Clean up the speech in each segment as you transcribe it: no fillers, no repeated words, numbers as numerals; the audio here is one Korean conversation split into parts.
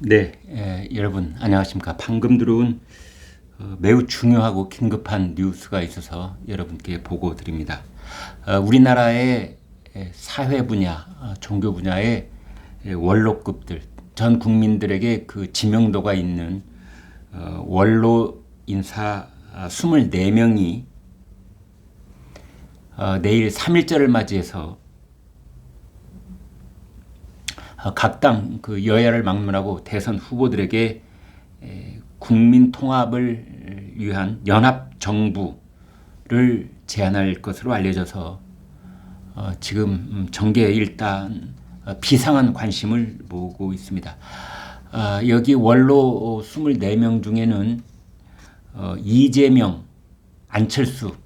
네, 여러분 안녕하십니까. 방금 들어온 매우 중요하고 긴급한 뉴스가 있어서 여러분께 보고 드립니다. 우리나라의 사회 분야, 종교 분야의 원로급들, 전 국민들에게 그 지명도가 있는 원로 인사 24명이 내일 3.1절을 맞이해서 각 당 그 여야를 막론하고 대선 후보들에게 국민 통합을 위한 연합 정부를 제안할 것으로 알려져서 지금 정계에 일단 비상한 관심을 모으고 있습니다. 여기 원로 24명 중에는 이재명, 안철수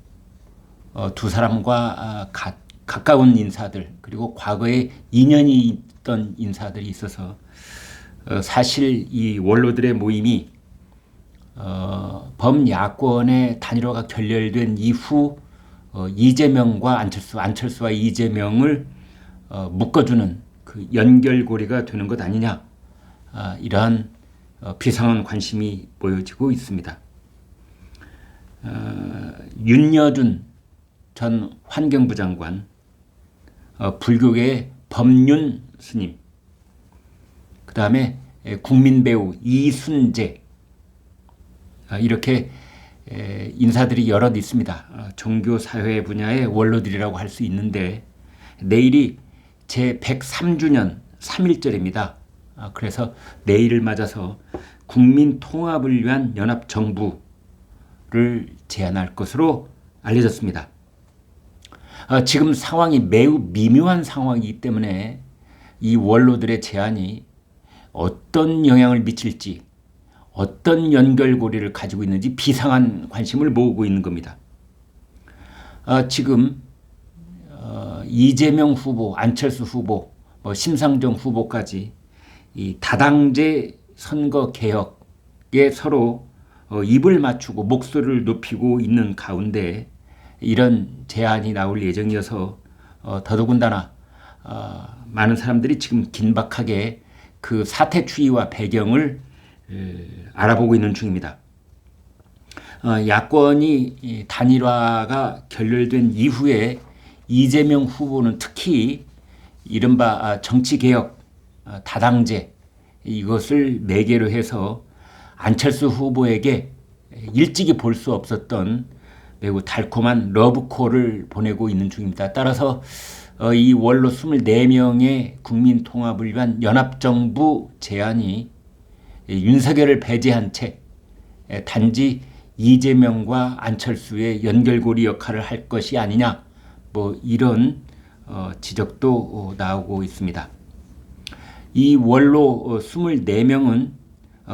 두 사람과 가까운 인사들, 그리고 과거에 인연이 있던 인사들이 있어서 사실 이 원로들의 모임이 범야권의 단일화가 결렬된 이후 이재명과 안철수와 이재명을 묶어주는 그 연결고리가 되는 것 아니냐, 이러한 비상한 관심이 보여지고 있습니다. 윤여준 전 환경부 장관, 불교계의 법륜 스님, 그 다음에 국민배우 이순재, 이렇게 인사들이 여럿 있습니다. 종교사회 분야의 원로들이라고 할 수 있는데 내일이 제 103주년 3.1절입니다. 그래서 내일을 맞아서 국민 통합을 위한 연합정부를 제안할 것으로 알려졌습니다. 지금 상황이 매우 미묘한 상황이기 때문에 이 원로들의 제안이 어떤 영향을 미칠지, 어떤 연결고리를 가지고 있는지 비상한 관심을 모으고 있는 겁니다. 지금 이재명 후보, 안철수 후보, 심상정 후보까지 이 다당제 선거 개혁에 서로 입을 맞추고 목소리를 높이고 있는 가운데 이런 제안이 나올 예정이어서 더더군다나 많은 사람들이 지금 긴박하게 그 사태 추이와 배경을 알아보고 있는 중입니다. 야권이 단일화가 결렬된 이후에 이재명 후보는 특히 이른바 정치개혁, 다당제, 이것을 매개로 해서 안철수 후보에게 일찍이 볼 수 없었던 매우 달콤한 러브콜을 보내고 있는 중입니다. 따라서 이 원로 24명의 국민 통합을 위한 연합정부 제안이 윤석열을 배제한 채 단지 이재명과 안철수의 연결고리 역할을 할 것이 아니냐, 이런 지적도 나오고 있습니다. 이 원로 24명은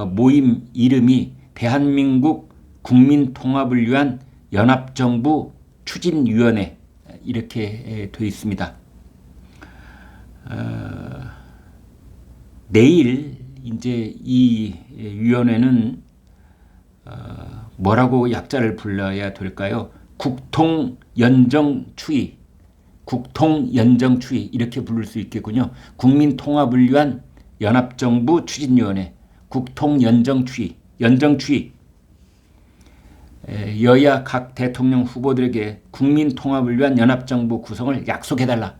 모임 이름이 대한민국 국민 통합을 위한 연합정부 추진위원회, 이렇게 되어 있습니다. 내일 이제 이 위원회는 뭐라고 약자를 불러야 될까요? 국통연정추이, 이렇게 부를 수 있겠군요. 국민 통합을 위한 연합정부 추진위원회, 국통연정추이, 여야 각 대통령 후보들에게 국민 통합을 위한 연합정부 구성을 약속해달라.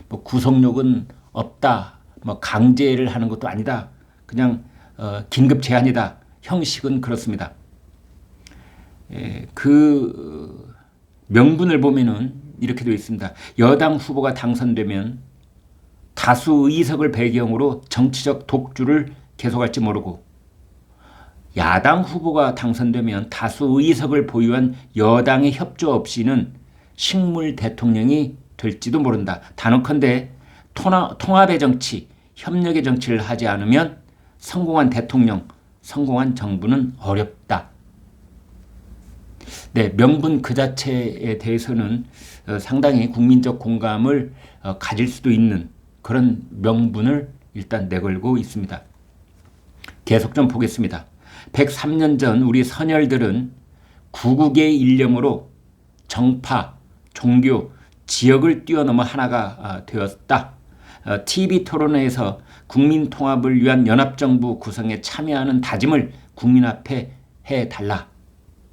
구속력은 없다. 강제를 하는 것도 아니다. 그냥 긴급 제안이다. 형식은 그렇습니다. 그 명분을 보면은 이렇게 되어 있습니다. 여당 후보가 당선되면 다수 의석을 배경으로 정치적 독주를 계속할지 모르고, 야당 후보가 당선되면 다수 의석을 보유한 여당의 협조 없이는 식물 대통령이 될지도 모른다. 단언컨대 통합의 정치, 협력의 정치를 하지 않으면 성공한 대통령, 성공한 정부는 어렵다. 네, 명분 그 자체에 대해서는 상당히 국민적 공감을 가질 수도 있는 그런 명분을 일단 내걸고 있습니다. 계속 좀 보겠습니다. 103년 전 우리 선열들은 구국의 일념으로 정파, 종교, 지역을 뛰어넘어 하나가 되었다. TV 토론회에서 국민 통합을 위한 연합정부 구성에 참여하는 다짐을 국민 앞에 해달라.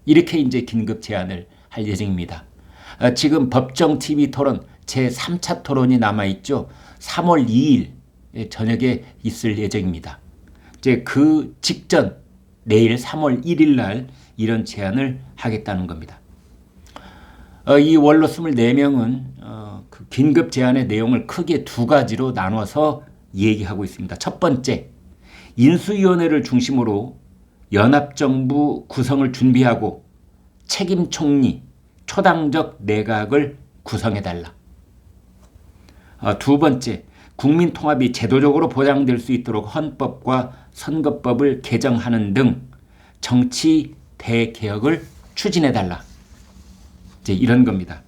이렇게 이제 긴급 제안을 할 예정입니다. 지금 법정 TV 토론 제3차 토론이 남아있죠. 3월 2일 저녁에 있을 예정입니다. 이제 그 직전 내일 3월 1일 날 이런 제안을 하겠다는 겁니다. 이 원로 24명은 그 긴급 제안의 내용을 크게 두 가지로 나눠서 얘기하고 있습니다. 첫 번째, 인수위원회를 중심으로 연합정부 구성을 준비하고 책임 총리, 초당적 내각을 구성해달라. 두 번째, 국민 통합이 제도적으로 보장될 수 있도록 헌법과 선거법을 개정하는 등 정치 대개혁을 추진해달라. 이제 이런 겁니다.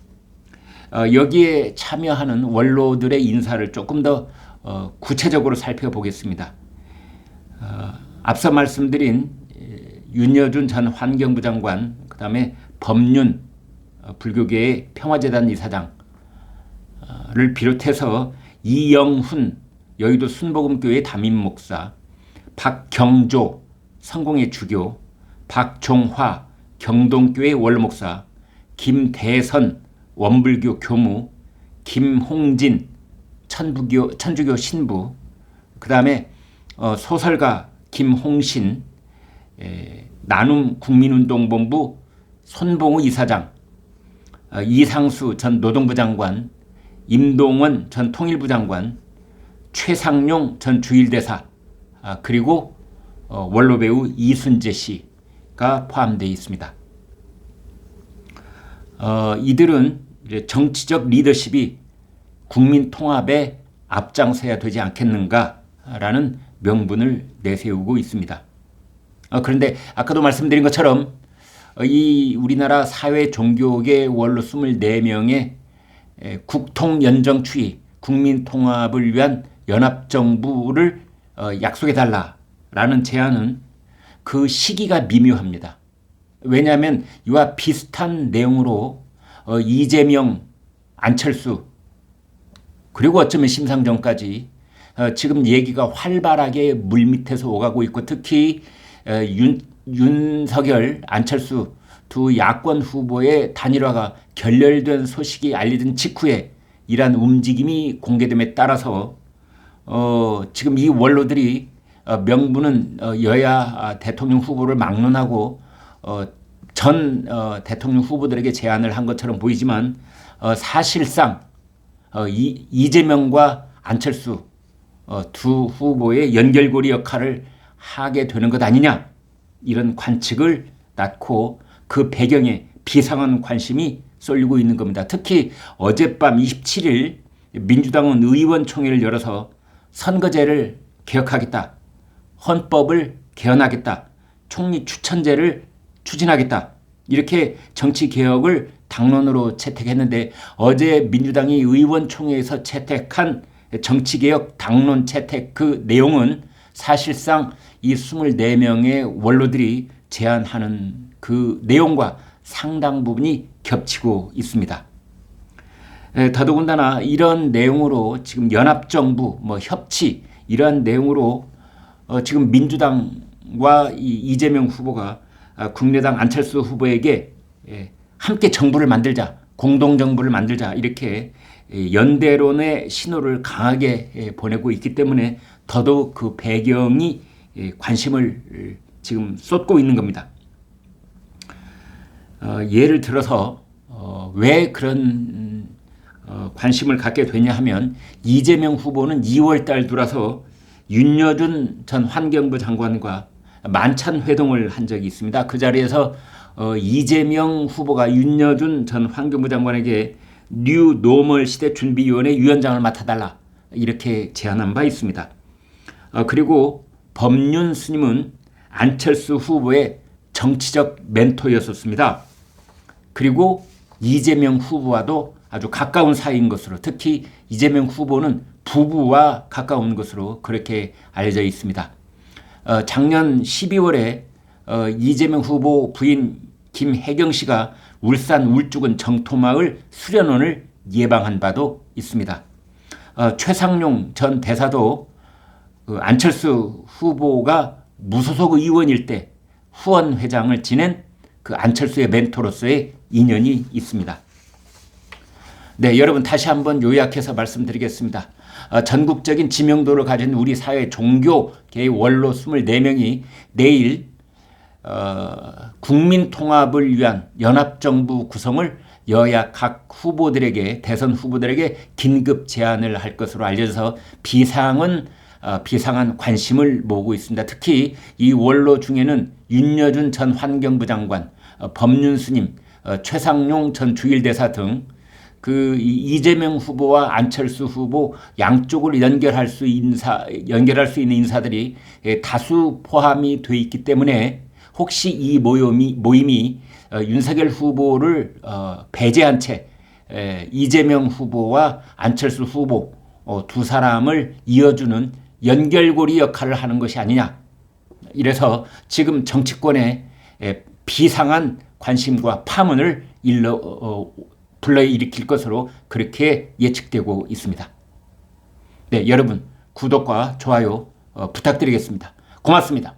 여기에 참여하는 원로들의 인사를 조금 더 구체적으로 살펴보겠습니다. 앞서 말씀드린 윤여준 전 환경부 장관, 그 다음에 법륜 불교계의 평화재단 이사장을 비롯해서 이영훈 여의도 순복음교회 담임 목사, 박경조 성공회 주교, 박종화 경동교회 원로 목사, 김대선 원불교 교무, 김홍진 천주교 신부, 그 다음에 소설가 김홍신, 나눔 국민운동본부 손봉우 이사장, 이상수 전 노동부 장관, 임동원 전 통일부 장관, 최상용 전 주일대사, 그리고 원로 배우 이순재 씨가 포함되어 있습니다. 이들은 이제 정치적 리더십이 국민 통합에 앞장서야 되지 않겠는가라는 명분을 내세우고 있습니다. 그런데 아까도 말씀드린 것처럼 이 우리나라 사회 종교계 원로 24명의 국통연정 추이, 국민 통합을 위한 연합정부를 약속해달라라는 제안은 그 시기가 미묘합니다. 왜냐하면 이와 비슷한 내용으로 이재명, 안철수, 그리고 어쩌면 심상정까지 지금 얘기가 활발하게 물밑에서 오가고 있고, 특히 윤석열, 안철수 두 야권 후보의 단일화가 결렬된 소식이 알려진 직후에 이러한 움직임이 공개됨에 따라서 지금 이 원로들이 명분은 여야 대통령 후보를 막론하고 전 대통령 후보들에게 제안을 한 것처럼 보이지만 사실상 이재명과 안철수 두 후보의 연결고리 역할을 하게 되는 것 아니냐, 이런 관측을 낳고 그 배경에 비상한 관심이 쏠리고 있는 겁니다. 특히 어젯밤 27일 민주당은 의원총회를 열어서 선거제를 개혁하겠다, 헌법을 개헌하겠다, 총리 추천제를 추진하겠다, 이렇게 정치개혁을 당론으로 채택했는데, 어제 민주당이 의원총회에서 채택한 정치개혁 당론 채택 그 내용은 사실상 이 24명의 원로들이 제안하는 그 내용과 상당 부분이 겹치고 있습니다. 더더군다나 이런 내용으로 지금 연합정부, 협치, 이러한 내용으로 지금 민주당과 이재명 후보가 국민의당 안철수 후보에게 함께 정부를 만들자, 공동정부를 만들자, 이렇게 연대론의 신호를 강하게 보내고 있기 때문에 더더욱 그 배경이 관심을 지금 쏟고 있는 겁니다. 예를 들어서 왜 그런 관심을 갖게 되냐 하면, 이재명 후보는 2월 달 들어서 윤여준 전 환경부 장관과 만찬 회동을 한 적이 있습니다. 그 자리에서 이재명 후보가 윤여준 전 환경부 장관에게 뉴 노멀 시대 준비위원회 위원장을 맡아달라, 이렇게 제안한 바 있습니다. 그리고 법륜 스님은 안철수 후보의 정치적 멘토였었습니다. 그리고 이재명 후보와도 아주 가까운 사이인 것으로, 특히 이재명 후보는 부부와 가까운 것으로 그렇게 알려져 있습니다. 작년 12월에 이재명 후보 부인 김혜경 씨가 울산 울주군 정토마을 수련원을 예방한 바도 있습니다. 최상용 전 대사도 안철수 후보가 무소속 의원일 때 후원 회장을 지낸 그 안철수의 멘토로서의 인연이 있습니다. 네, 여러분 다시 한번 요약해서 말씀드리겠습니다. 전국적인 지명도를 가진 우리 사회 종교계의 원로 24명이 내일 국민 통합을 위한 연합정부 구성을 여야 각 후보들에게, 대선 후보들에게 긴급 제안을 할 것으로 알려져서 비상한 관심을 모으고 있습니다. 특히 이 원로 중에는 윤여준 전 환경부 장관, 법륜스님, 최상용 전 주일대사 등 그 이재명 후보와 안철수 후보 양쪽을 연결할 수 있는 인사들이 다수 포함이 돼 있기 때문에 혹시 이 모임이 윤석열 후보를 배제한 채 이재명 후보와 안철수 후보 두 사람을 이어주는 연결고리 역할을 하는 것이 아니냐. 이래서 지금 정치권에 비상한 관심과 파문을 불러일으킬 것으로 그렇게 예측되고 있습니다. 네, 여러분 구독과 좋아요 부탁드리겠습니다. 고맙습니다.